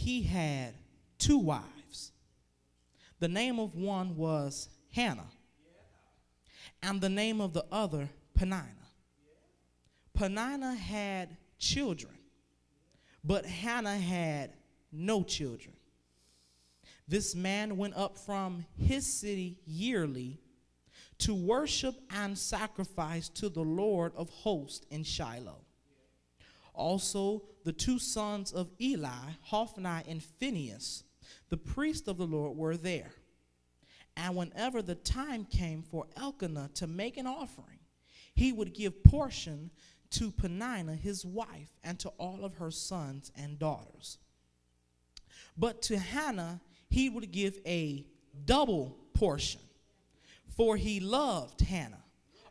he had 2 wives. The name of one was Hannah, and the name of the other Peninnah. Peninnah had children, but Hannah had no children. This man went up from his city yearly to worship and sacrifice to the Lord of hosts in Shiloh. Also, the 2 sons of Eli, Hophni and Phinehas, the priest of the Lord, were there. And whenever the time came for Elkanah to make an offering, he would give portion to Peninnah his wife and to all of her sons and daughters. But to Hannah he would give a double portion, for he loved Hannah,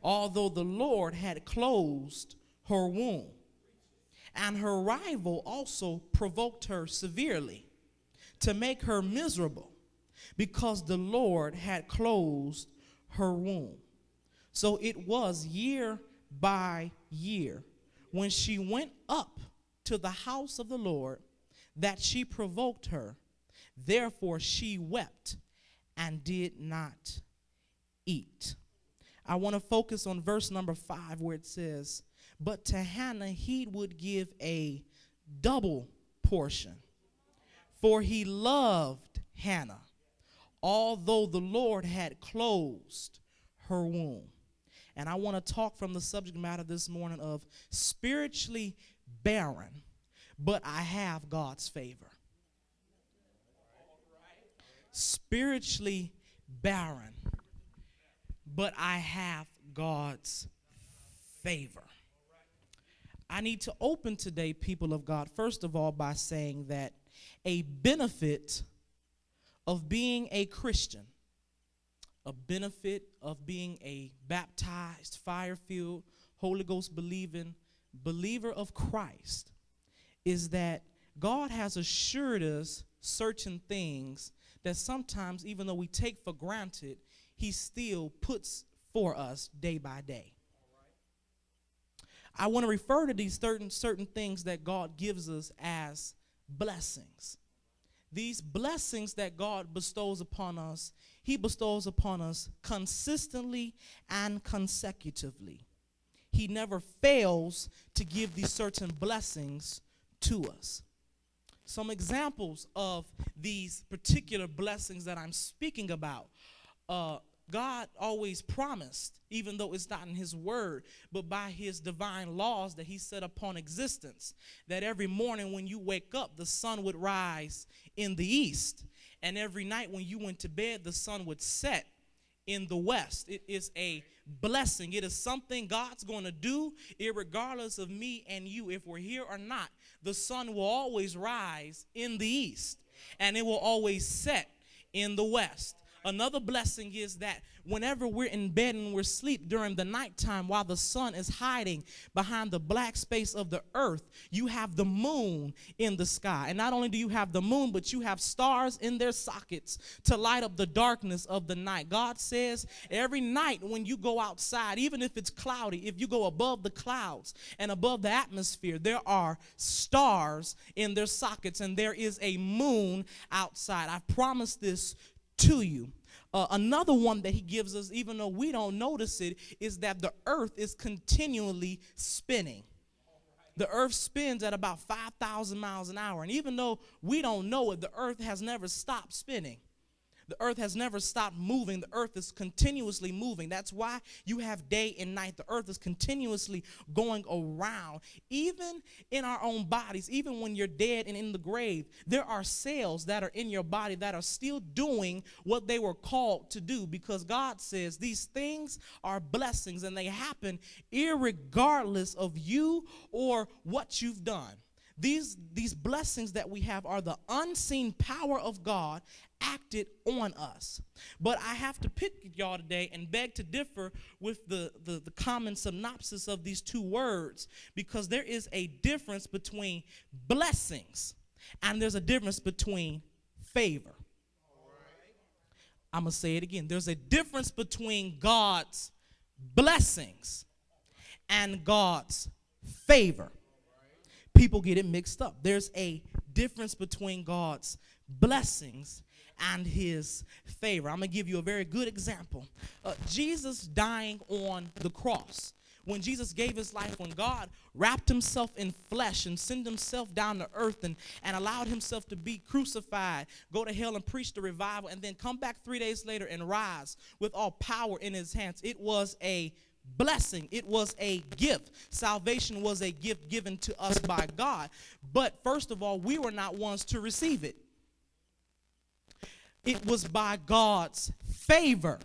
although the Lord had closed her womb. And her rival also provoked her severely to make her miserable, because the Lord had closed her womb. So it was year by year, when she went up to the house of the Lord, that she provoked her. Therefore she wept and did not eat. I want to focus on verse number 5, where it says, but to Hannah he would give a double portion, for he loved Hannah, although the Lord had closed her womb. And I want to talk from the subject matter this morning of spiritually barren, but I have God's favor. Spiritually barren, but I have God's favor. I need to open today, people of God, first of all, by saying that a benefit of being a Christian, a benefit of being a baptized, fire-filled, Holy Ghost believing believer of Christ, is that God has assured us certain things that sometimes, even though we take for granted, he still puts for us day by day. I want to refer to these certain things that God gives us as blessings. These blessings that God bestows upon us, he bestows upon us consistently and consecutively. He never fails to give these certain blessings to us. Some examples of these particular blessings that I'm speaking about. God always promised, even though it's not in his word, but by his divine laws that he set upon existence, that every morning when you wake up, the sun would rise in the east. And every night when you went to bed, the sun would set in the west. It is a blessing. It is something God's going to do, irregardless of me and you. If we're here or not, the sun will always rise in the east, and it will always set in the west. Another blessing is that whenever we're in bed and we're asleep during the nighttime while the sun is hiding behind the black space of the earth, you have the moon in the sky. And not only do you have the moon, but you have stars in their sockets to light up the darkness of the night. God says every night when you go outside, even if it's cloudy, if you go above the clouds and above the atmosphere, there are stars in their sockets and there is a moon outside. I promise this to you. Another one that he gives us, even though we don't notice it, is that the earth is continually spinning. The earth spins at about 5,000 miles an hour. And even though we don't know it, the earth has never stopped spinning. The earth has never stopped moving. The earth is continuously moving. That's why you have day and night. The earth is continuously going around. Even in our own bodies, even when you're dead and in the grave, there are cells that are in your body that are still doing what they were called to do, because God says these things are blessings and they happen irregardless of you or what you've done. These blessings that we have are the unseen power of God acted on us. But I have to pick y'all today and beg to differ with the common synopsis of these two words, because there is a difference between blessings and there's a difference between favor. I'm going to say it again. There's a difference between God's blessings and God's favor. People get it mixed up. There's a difference between God's blessings and his favor. I'm going to give you a very good example. Jesus dying on the cross. When Jesus gave his life, when God wrapped himself in flesh and sent himself down to earth and allowed himself to be crucified, go to hell and preach the revival, and then come back 3 days later and rise with all power in his hands, it was a blessing. It was a gift. Salvation was a gift given to us by God. But first of all, we were not ones to receive it. It was by God's favor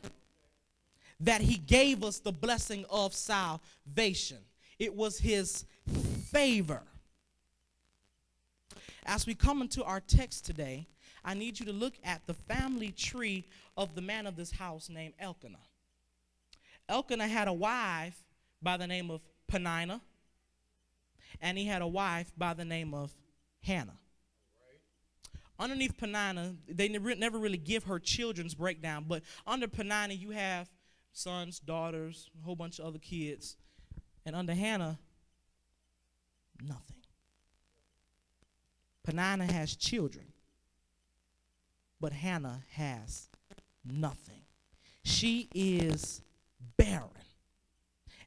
that he gave us the blessing of salvation. It was his favor. As we come into our text today, I need you to look at the family tree of the man of this house named Elkanah. Elkanah had a wife by the name of Peninnah, and he had a wife by the name of Hannah. Underneath Peninnah, they never really give her children's breakdown, but under Peninnah you have sons, daughters, a whole bunch of other kids. And under Hannah, nothing. Peninnah has children, but Hannah has nothing. She is barren.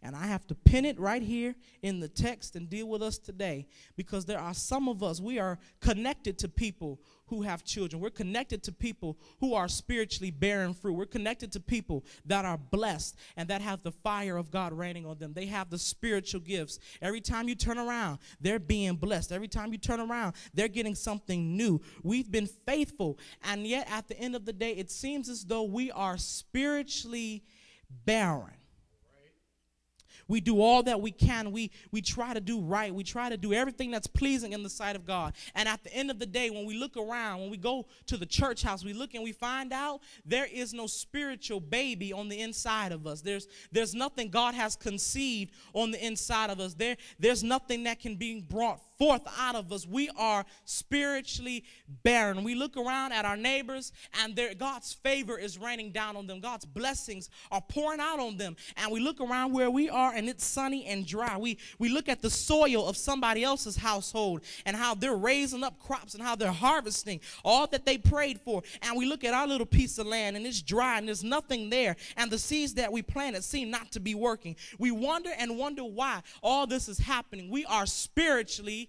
And I have to pin it right here in the text and deal with us today, because there are some of us, we are connected to people who have children. We're connected to people who are spiritually bearing fruit. We're connected to people that are blessed and that have the fire of God raining on them. They have the spiritual gifts. Every time you turn around, they're being blessed. Every time you turn around, they're getting something new. We've been faithful, and yet at the end of the day, it seems as though we are spiritually barren. We do all that we can. We try to do right. We try to do everything that's pleasing in the sight of God. And at the end of the day, when we look around, when we go to the church house, we look and we find out there is no spiritual baby on the inside of us. There's nothing God has conceived on the inside of us. There's nothing that can be brought forth out of us. We are spiritually barren. We look around at our neighbors, and God's favor is raining down on them. God's blessings are pouring out on them. And we look around where we are, and it's sunny and dry. We look at the soil of somebody else's household and how they're raising up crops and how they're harvesting all that they prayed for. And we look at our little piece of land, and it's dry, and there's nothing there. And the seeds that we planted seem not to be working. We wonder and wonder why all this is happening. We are spiritually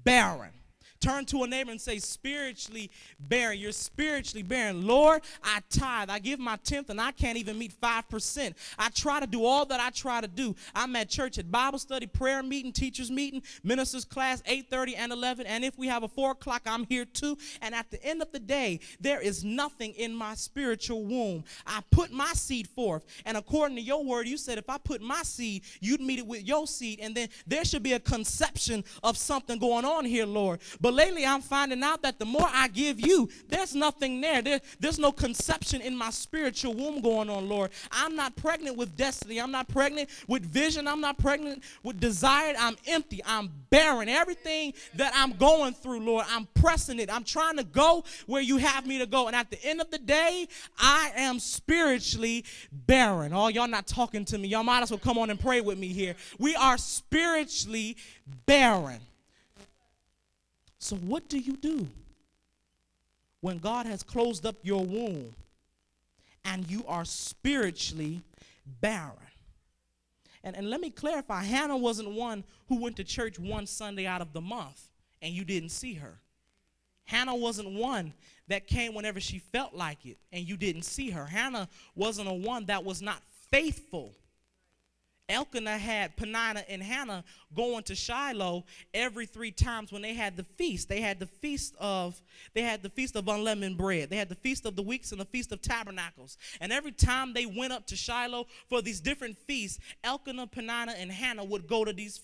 barren. Turn to a neighbor and say, spiritually barren. You're spiritually barren. Lord, I tithe. I give my 10th, and I can't even meet 5%. I try to do all that I try to do. I'm at church, at Bible study, prayer meeting, teachers meeting, ministers class, 8:30 and 11. And if we have a 4 o'clock, I'm here too. And at the end of the day, there is nothing in my spiritual womb. I put my seed forth. And according to your word, you said if I put my seed, you'd meet it with your seed. And then there should be a conception of something going on here, Lord. But lately, I'm finding out that the more I give you, there's nothing there. There's no conception in my spiritual womb going on, Lord. I'm not pregnant with destiny. I'm not pregnant with vision. I'm not pregnant with desire. I'm empty. I'm barren. Everything that I'm going through, Lord, I'm pressing it. I'm trying to go where you have me to go. And at the end of the day, I am spiritually barren. Oh, y'all not talking to me. Y'all might as well come on and pray with me here. We are spiritually barren. So what do you do when God has closed up your womb and you are spiritually barren? And let me clarify, Hannah wasn't one who went to church one Sunday out of the month and you didn't see her. Hannah wasn't one that came whenever she felt like it and you didn't see her. Hannah wasn't a one that was not faithful. Elkanah had Peninnah and Hannah going to Shiloh every 3 times when they had the feast. They had the feast of unleavened bread. They had the feast of the weeks and the feast of tabernacles. And every time they went up to Shiloh for these different feasts, Elkanah, Peninnah, and Hannah would go to these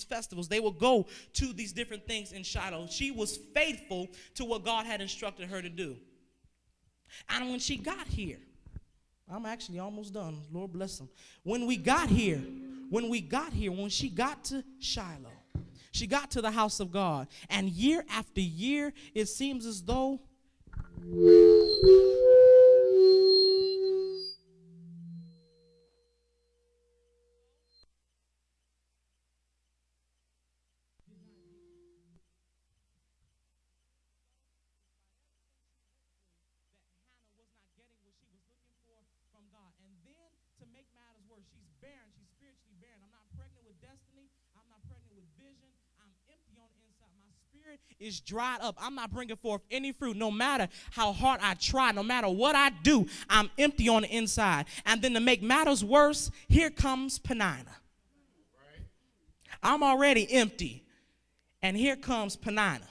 festivals. They would go to these different things in Shiloh. She was faithful to what God had instructed her to do. And when she got here, I'm actually almost done. Lord bless them. When she got to Shiloh, she got to the house of God. And year after year, it seems as though barren. She's spiritually barren. I'm not pregnant with destiny. I'm not pregnant with vision. I'm empty on the inside. My spirit is dried up. I'm not bringing forth any fruit. No matter how hard I try, no matter what I do, I'm empty on the inside. And then to make matters worse, here comes Penina. I'm already empty, and here comes Penina.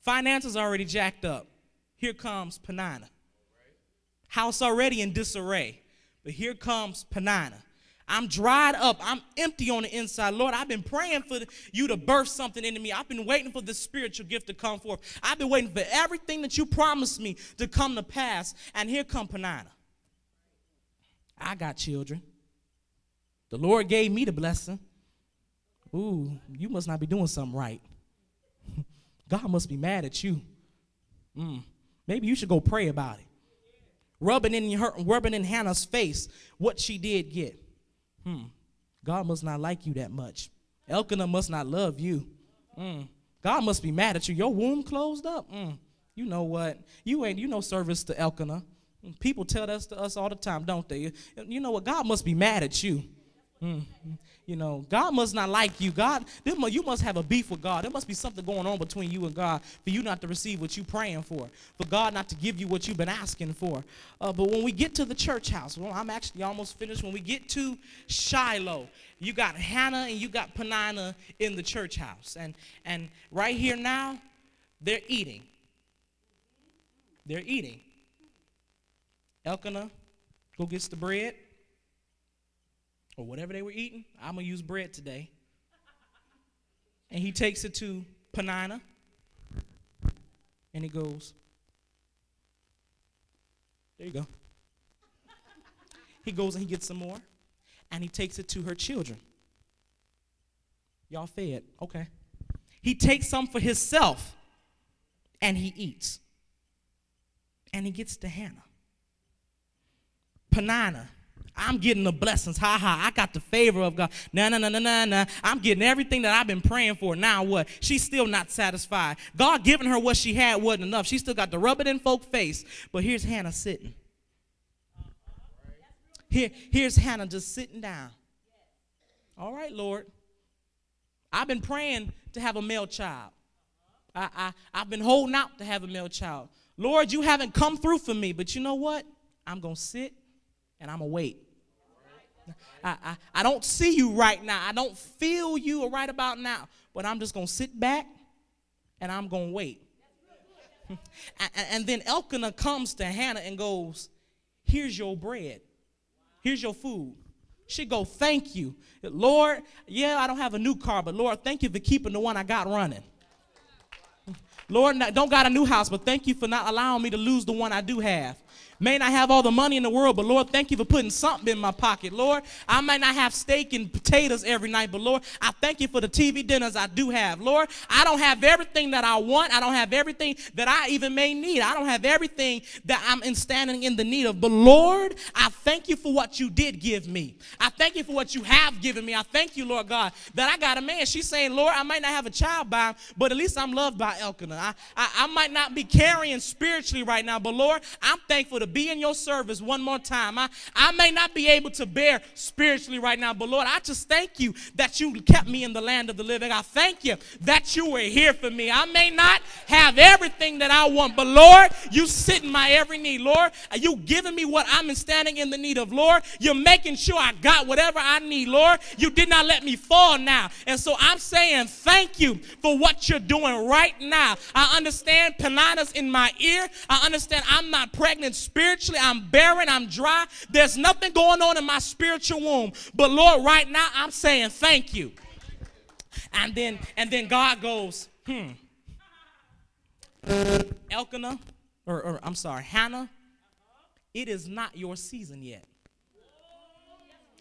Finances already jacked up. Here comes Penina. House already in disarray, but here comes Penina. I'm dried up. I'm empty on the inside. Lord, I've been praying for you to birth something into me. I've been waiting for this spiritual gift to come forth. I've been waiting for everything that you promised me to come to pass, and here come Penina. I got children. The Lord gave me the blessing. Ooh, you must not be doing something right. God must be mad at you. Maybe you should go pray about it. Rubbing in Hannah's face what she did get. God must not like you that much. Elkanah must not love you. God must be mad at you. Your womb closed up. You know what? You no service to Elkanah. People tell that to us all the time, don't they? You know what? God must be mad at you. You know, God must not like you. You must have a beef with God. There must be something going on between you and God for you not to receive what you're praying for God not to give you what you've been asking for. But when we get to the church house, well, I'm actually almost finished. When we get to Shiloh, you got Hannah and you got Penina in the church house. And right here now, they're eating. They're eating. Elkanah go gets the bread. Or whatever they were eating. I'm going to use bread today. And he takes it to Penina. And he goes, there you go. He goes and he gets some more. And he takes it to her children. Y'all fed. Okay. He takes some for himself. And he eats. And he gets to Hannah. Penina. I'm getting the blessings. I got the favor of God. Nah. I'm getting everything that I've been praying for. Now what? She's still not satisfied. God giving her what she had wasn't enough. She still got to rub it in folks' face. But here's Hannah sitting. Here's Hannah just sitting down. All right, Lord. I've been praying to have a male child. I've been holding out to have a male child. Lord, you haven't come through for me. But you know what? I'm going to sit and I'm going to wait. I don't see you right now. I don't feel you right about now. But I'm just going to sit back and I'm going to wait. And then Elkanah comes to Hannah and goes, here's your bread. Here's your food. She go, thank you. Lord, yeah, I don't have a new car, but Lord, thank you for keeping the one I got running. Lord, don't got a new house, but thank you for not allowing me to lose the one I do have. May not have all the money in the world, but Lord, thank you for putting something in my pocket. Lord, I might not have steak and potatoes every night, but Lord, I thank you for the TV dinners I do have. Lord, I don't have everything that I want. I don't have everything that I even may need. I don't have everything that I'm standing in the need of. But Lord, I thank you for what you did give me. I thank you for what you have given me. I thank you, Lord God, that I got a man. She's saying, Lord, I might not have a child by him, but at least I'm loved by Elkanah. I might not be carrying spiritually right now, but Lord, I'm thankful to be in your service one more time. I may not be able to bear spiritually right now, but Lord, I just thank you that you kept me in the land of the living. I thank you that you were here for me. I may not have everything that I want, but Lord, you sit in my every need. Lord, you giving me what I'm standing in the need of. Lord, you're making sure I got whatever I need. Lord, you did not let me fall now. And so I'm saying thank you for what you're doing right now. I understand Penina's in my ear. I understand I'm not pregnant spiritually. I'm barren. I'm dry. There's nothing going on in my spiritual womb. But Lord, right now I'm saying thank you. And then God goes, Elkanah, or I'm sorry, Hannah, it is not your season yet.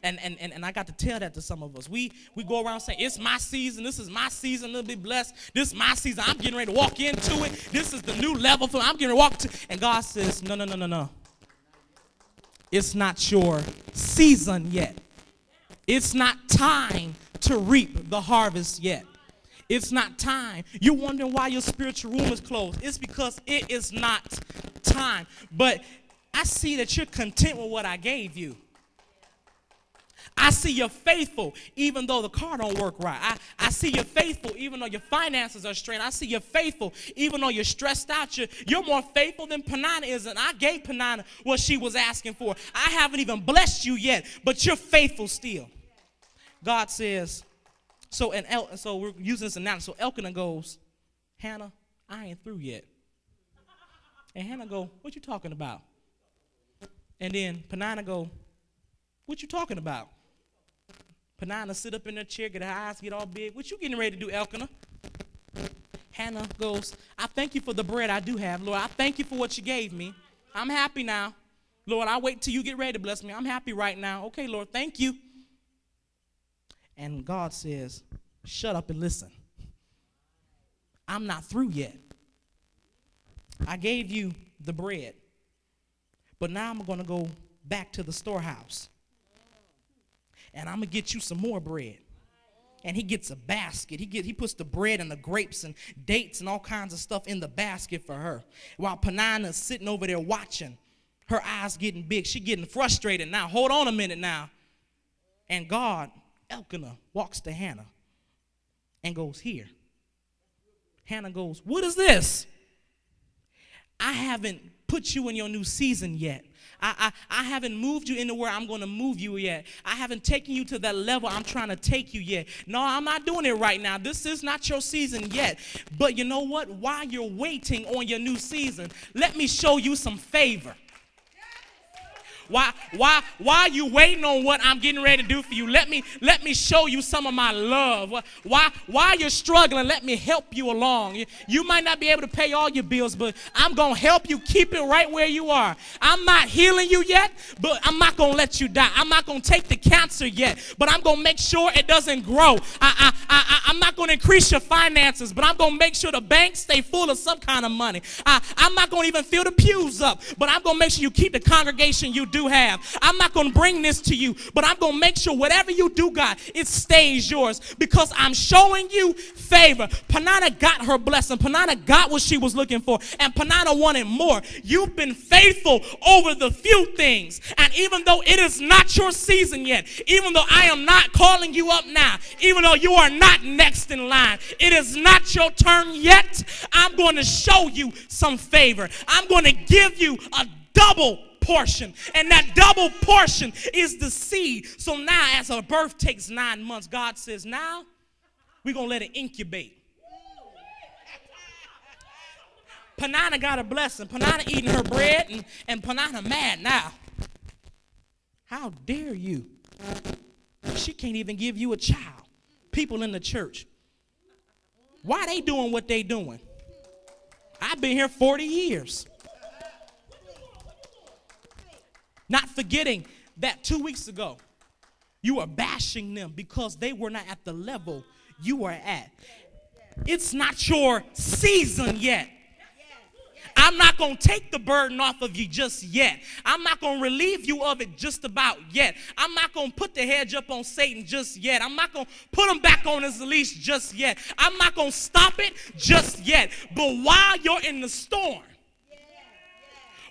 And I got to tell that to some of us. We go around saying, it's my season. This is my season to be blessed. This is my season. I'm getting ready to walk into it. This is the new level for me. I'm getting ready to walk to. And God says, no. It's not your season yet. It's not time to reap the harvest yet. It's not time. You're wondering why your spiritual room is closed. It's because it is not time. But I see that you're content with what I gave you. I see you're faithful even though the car don't work right. I see you're faithful even though your finances are strained. I see you're faithful even though you're stressed out. You're more faithful than Peninnah is, and I gave Peninnah what she was asking for. I haven't even blessed you yet, but you're faithful still. God says, so we're using this analogy. So Elkanah goes, Hannah, I ain't through yet. And Hannah go, what you talking about? And then Peninnah go, what you talking about? Peninnah sit up in her chair, get her eyes get all big. What you getting ready to do, Elkanah? Hannah goes, I thank you for the bread I do have, Lord. I thank you for what you gave me. I'm happy now. Lord, I'll wait till you get ready to bless me. I'm happy right now. Okay, Lord, thank you. And God says, shut up and listen. I'm not through yet. I gave you the bread, but now I'm going to go back to the storehouse, and I'm going to get you some more bread. And he gets a basket. He puts the bread and the grapes and dates and all kinds of stuff in the basket for her. While Peninnah's sitting over there watching, her eyes getting big. She getting frustrated now. Hold on a minute now. And God, Elkanah, walks to Hannah and goes, here. Hannah goes, what is this? I haven't put you in your new season yet. I haven't moved you into where I'm going to move you yet. I haven't taken you to that level I'm trying to take you yet. No, I'm not doing it right now. This is not your season yet. But you know what? While you're waiting on your new season, let me show you some favor. While you waiting on what I'm getting ready to do for you, let me show you some of my love. While you're struggling, let me help you along. You might not be able to pay all your bills, but I'm going to help you keep it right where you are. I'm not healing you yet, but I'm not going to let you die. I'm not going to take the cancer yet, but I'm going to make sure it doesn't grow. I'm not going to increase your finances, but I'm going to make sure the banks stay full of some kind of money. I'm not going to even fill the pews up, but I'm going to make sure you keep the congregation you do have. I'm not going to bring this to you, but I'm going to make sure whatever you do, God, it stays yours because I'm showing you favor. Peninnah got her blessing. Peninnah got what she was looking for, and Peninnah wanted more. You've been faithful over the few things, and even though it is not your season yet, even though I am not calling you up now, even though you are not next in line, it is not your turn yet, I'm going to show you some favor. I'm going to give you a double portion, and that double portion is the seed. So now as a birth takes 9 months, God says, now we're going to let it incubate. Peninnah got a blessing. Peninnah eating her bread, and Peninnah mad now. How dare you? She can't even give you a child. People in the church, why they doing what they doing? I've been here 40 years. Not forgetting that 2 weeks ago, you were bashing them because they were not at the level you were at. It's not your season yet. I'm not going to take the burden off of you just yet. I'm not going to relieve you of it just about yet. I'm not going to put the hedge up on Satan just yet. I'm not going to put him back on his leash just yet. I'm not going to stop it just yet. But while you're in the storm,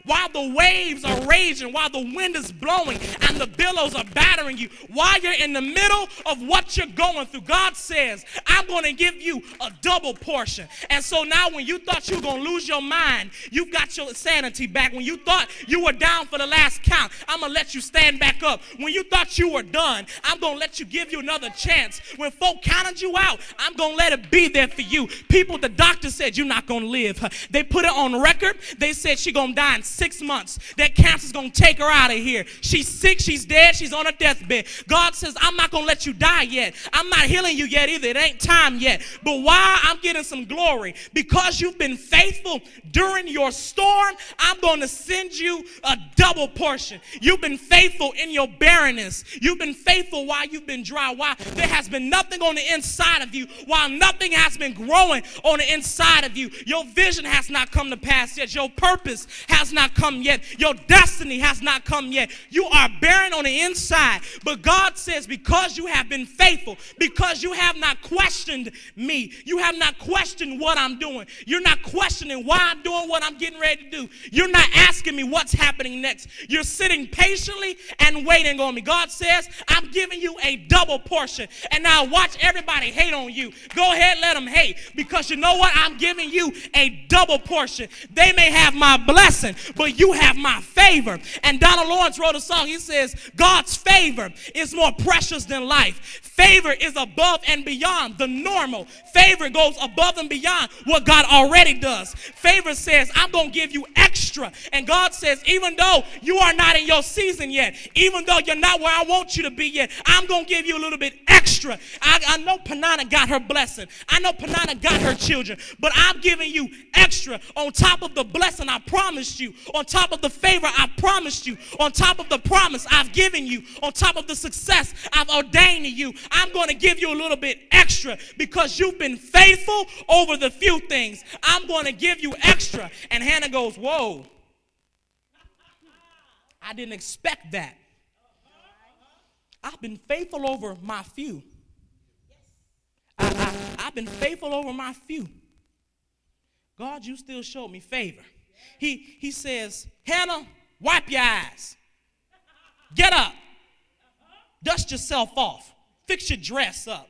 while the waves are raging, while the wind is blowing and the billows are battering you, while you're in the middle of what you're going through, God says, I'm going to give you a double portion. And so now when you thought you were going to lose your mind, you've got your sanity back. When you thought you were down for the last count, I'm going to let you stand back up. When you thought you were done, I'm going to let you give you another chance. When folk counted you out, I'm going to let it be there for you. People, the doctor said you're not going to live. They put it on record. They said she's going to die in 6 months. That cancer's going to take her out of here. She's sick. She's dead. She's on her deathbed. God says, I'm not going to let you die yet. I'm not healing you yet either. It ain't time yet. But while I'm getting some glory, because you've been faithful during your storm, I'm going to send you a double portion. You've been faithful in your barrenness. You've been faithful while you've been dry. While there has been nothing on the inside of you. While nothing has been growing on the inside of you. Your vision has not come to pass yet. Your purpose has not not come yet. Your destiny has not come yet. You are barren on the inside. But God says, because you have been faithful, because you have not questioned me, you have not questioned what I'm doing, you're not questioning why I'm doing what I'm getting ready to do, you're not asking me what's happening next, you're sitting patiently and waiting on me. God says, I'm giving you a double portion. And now watch everybody hate on you. Go ahead, let them hate, because you know what? I'm giving you a double portion. They may have my blessing, but you have my favor. And Donald Lawrence wrote a song. He says, God's favor is more precious than life. Favor is above and beyond the normal. Favor goes above and beyond what God already does. Favor says, I'm going to give you extra. And God says, even though you are not in your season yet, even though you're not where I want you to be yet, I'm going to give you a little bit extra. I know Panana got her blessing. I know Panana got her children. But I'm giving you extra on top of the blessing I promised you, on top of the favor I promised you, on top of the promise I've given you, on top of the success I've ordained to you. I'm going to give you a little bit extra because you've been faithful over the few things. I'm going to give you extra. And Hannah goes, whoa, I didn't expect that. I've been faithful over my few. I've been faithful over my few. God, you still showed me favor. He says, Hannah, wipe your eyes. Get up. Dust yourself off. Fix your dress up.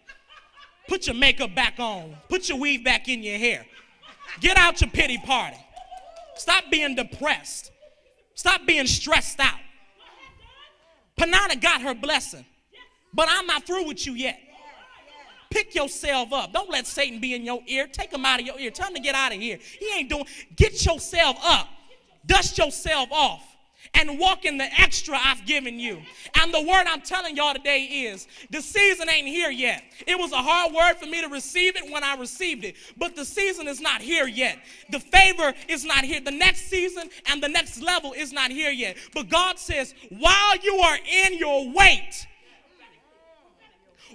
Put your makeup back on. Put your weave back in your hair. Get out your pity party. Stop being depressed. Stop being stressed out. Panana got her blessing, but I'm not through with you yet. Pick yourself up. Don't let Satan be in your ear. Take him out of your ear. Tell him to get out of here. He ain't doing. Get yourself up. Dust yourself off. And walk in the extra I've given you. And the word I'm telling y'all today is, the season ain't here yet. It was a hard word for me to receive it when I received it. But the season is not here yet. The favor is not here. The next season and the next level is not here yet. But God says, while you are in your wait,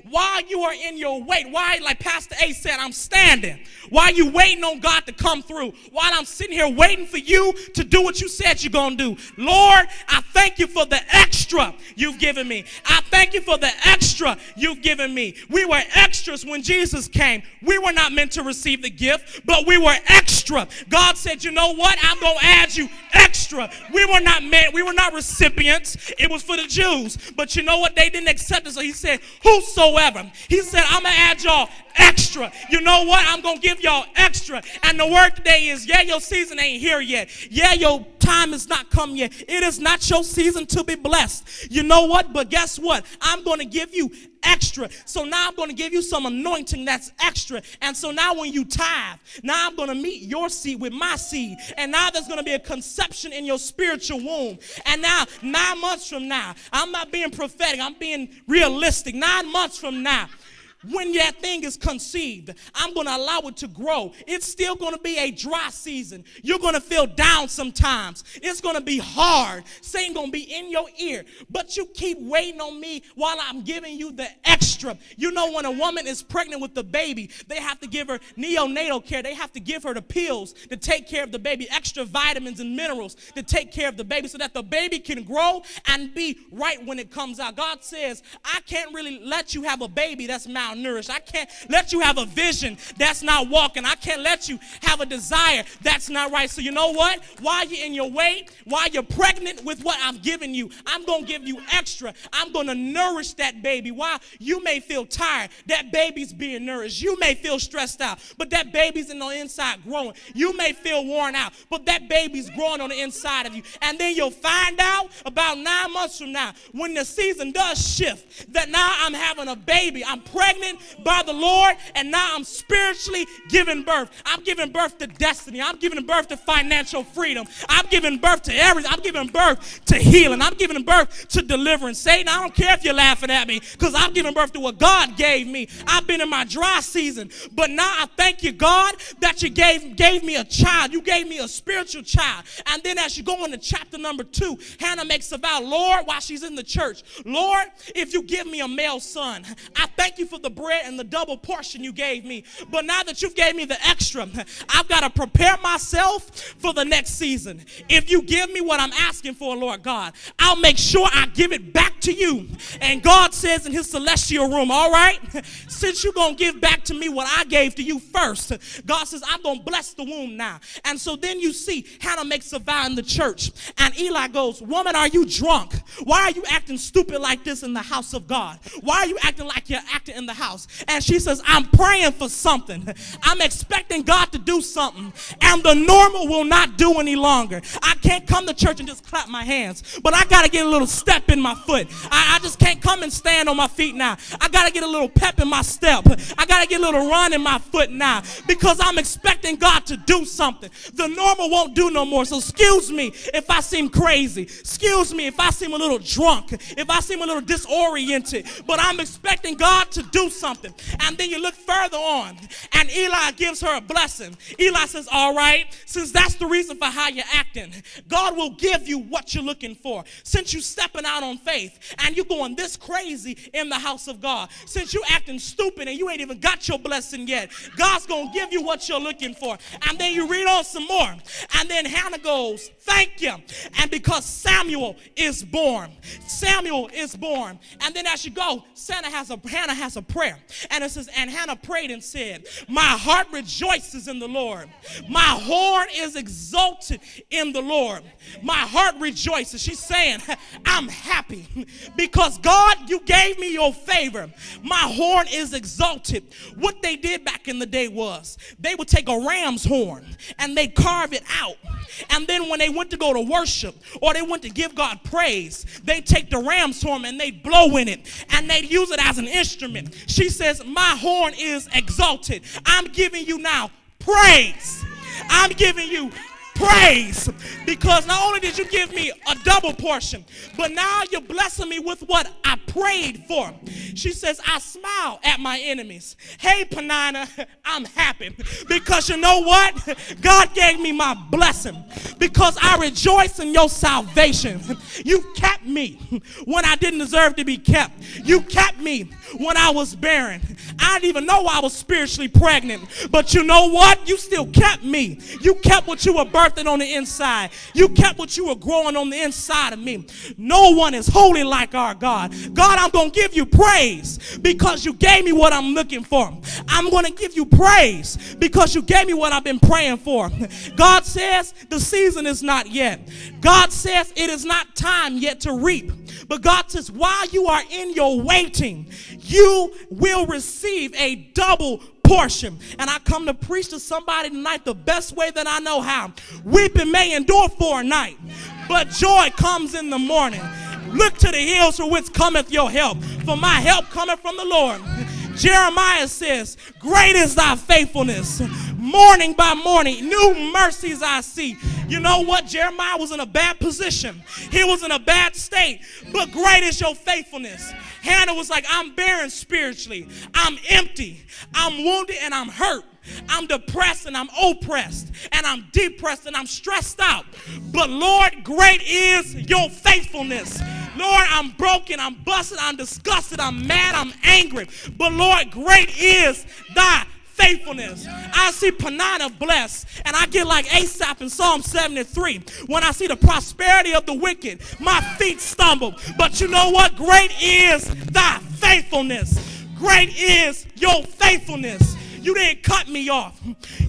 while you are in your wait, why, like Pastor A said, I'm standing. While you waiting on God to come through, while I'm sitting here waiting for you to do what you said you're going to do. Lord, I thank you for the extra you've given me. I thank you for the extra you've given me. We were extras when Jesus came. We were not meant to receive the gift, but we were extra. God said, you know what? I'm going to add you extra. We were not meant, we were not recipients. It was for the Jews. But you know what? They didn't accept it. So he said, whosoever. He said, I'm going to add y'all extra. You know what? I'm going to give y'all extra. And the word today is, yeah, your season ain't here yet. Yeah, your time has not come yet. It is not your season to be blessed. You know what? But guess what? I'm going to give you extra. So now I'm going to give you some anointing that's extra. And so now when you tithe, now I'm going to meet your seed with my seed. And now there's going to be a conception in your spiritual womb. And now 9 months from now, I'm not being prophetic, I'm being realistic. 9 months from now, when that thing is conceived, I'm going to allow it to grow. It's still going to be a dry season. You're going to feel down sometimes. It's going to be hard. Satan going to be in your ear. But you keep waiting on me while I'm giving you the extra. You know, when a woman is pregnant with the baby, they have to give her neonatal care. They have to give her the pills to take care of the baby, extra vitamins and minerals to take care of the baby so that the baby can grow and be right when it comes out. God says, I can't really let you have a baby that's malnourished. I can't let you have a vision that's not walking. I can't let you have a desire that's not right. So you know what? While you're in your wait, while you're pregnant with what I've given you, I'm going to give you extra. I'm going to nourish that baby. While you may feel tired, that baby's being nourished. You may feel stressed out, but that baby's in the inside growing. You may feel worn out, but that baby's growing on the inside of you. And then you'll find out about 9 months from now, when the season does shift, that now I'm having a baby. I'm pregnant by the Lord, and now I'm spiritually giving birth. I'm giving birth to destiny. I'm giving birth to financial freedom. I'm giving birth to everything. I'm giving birth to healing. I'm giving birth to deliverance. Satan, I don't care if you're laughing at me, because I'm giving birth to what God gave me. I've been in my dry season, but now I thank you, God, that you gave me a child. You gave me a spiritual child. And then as you go into chapter number 2, Hannah makes a vow, Lord, while she's in the church, Lord, if you give me a male son, I thank you for the bread and the double portion you gave me. But now that you've gave me the extra, I've got to prepare myself for the next season. If you give me what I'm asking for, Lord God, I'll make sure I give it back to you. And God says in his celestial room, all right, since you're going to give back to me what I gave to you first, God says, I'm going to bless the womb now. And so then you see Hannah makes a vow in the church. And Eli goes, woman, are you drunk? Why are you acting stupid like this in the house of God? Why are you acting like you're acting in the house? And she says, I'm praying for something. I'm expecting God to do something. And the normal will not do any longer. I can't come to church and just clap my hands. But I got to get a little step in my foot. I just can't come and stand on my feet now. I got to get a little pep in my step. I got to get a little run in my foot now. Because I'm expecting God to do something. The normal won't do no more. So excuse me if I seem crazy. Excuse me if I seem a little drunk. If I seem a little disoriented. But I'm expecting God to do something. And then you look further on. And Eli gives her a blessing. Eli says, all right, since that's the reason for how you're acting, God will give you what you're looking for. Since you're stepping out on faith and you're going this crazy in the house of God, since you're acting stupid and you ain't even got your blessing yet, God's going to give you what you're looking for. And then you read on some more. And then Hannah goes, thank you. And because Samuel is born. Samuel is born. And then as you go, Hannah has a prayer. And it says, and Hannah prayed and said, my heart rejoices in the Lord. My horn is exalted in the Lord. My heart rejoices. She's saying, I'm happy because God, you gave me your favor. My horn is exalted. What they did back in the day was they would take a ram's horn and they'd carve it out. And then when they went to go to worship or they went to give God praise, they'd take the ram's horn and they'd blow in it and they'd use it as an instrument. She says, my horn is exalted. I'm giving you now praise. I'm giving you praise because not only did you give me a double portion, but now you're blessing me with what I prayed for. She says, I smile at my enemies. Hey, Penina, I'm happy because you know what? God gave me my blessing because I rejoice in your salvation. You kept me when I didn't deserve to be kept. You kept me when I was barren. I didn't even know I was spiritually pregnant. But you know what? You still kept me. You kept what you were birthing on the inside. You kept what you were growing on the inside of me. No one is holy like our God. God, I'm going to give you praise because you gave me what I'm looking for. I'm going to give you praise because you gave me what I've been praying for. God says the season is not yet. God says it is not time yet to reap. But God says while you are in your waiting, you will receive a double portion. And I come to preach to somebody tonight the best way that I know how. Weeping may endure for a night, but joy comes in the morning. Look to the hills from which cometh your help. For my help cometh from the Lord. Jeremiah says, great is thy faithfulness. Morning by morning, new mercies I see. You know what? Jeremiah was in a bad position. He was in a bad state. But great is your faithfulness. Hannah was like, I'm barren spiritually. I'm empty. I'm wounded and I'm hurt. I'm depressed and I'm oppressed and I'm depressed and I'm stressed out. But Lord, great is your faithfulness. Lord, I'm broken, I'm busted, I'm disgusted, I'm mad, I'm angry. But Lord, great is thy faithfulness. I see Penina blessed, and I get like Asaph in Psalm 73. When I see the prosperity of the wicked, my feet stumble. But you know what? Great is thy faithfulness. Great is your faithfulness. You didn't cut me off.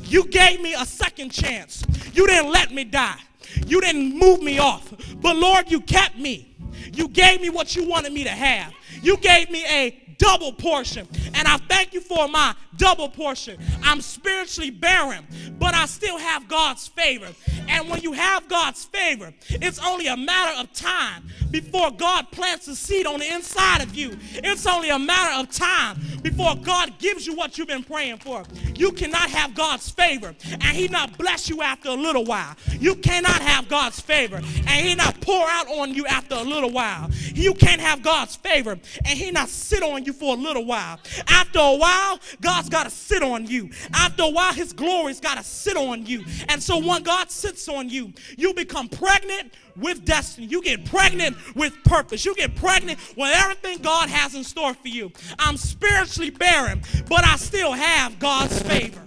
You gave me a second chance. You didn't let me die. You didn't move me off. But Lord, you kept me. You gave me what you wanted me to have. You gave me a double portion. And I thank you for my double portion. I'm spiritually barren, but I still have God's favor. And when you have God's favor, it's only a matter of time before God plants a seed on the inside of you. It's only a matter of time before God gives you what you've been praying for. You cannot have God's favor and he not bless you after a little while. You cannot have God's favor and he not pour out on you after a little while. You can't have God's favor and he not sit on you for a little while. After a while, God's got to sit on you. After a while, his glory's got to sit on you. And so when God sits sits on you, you become pregnant with destiny. You get pregnant with purpose. You get pregnant with everything God has in store for you. I'm spiritually barren, but I still have God's favor.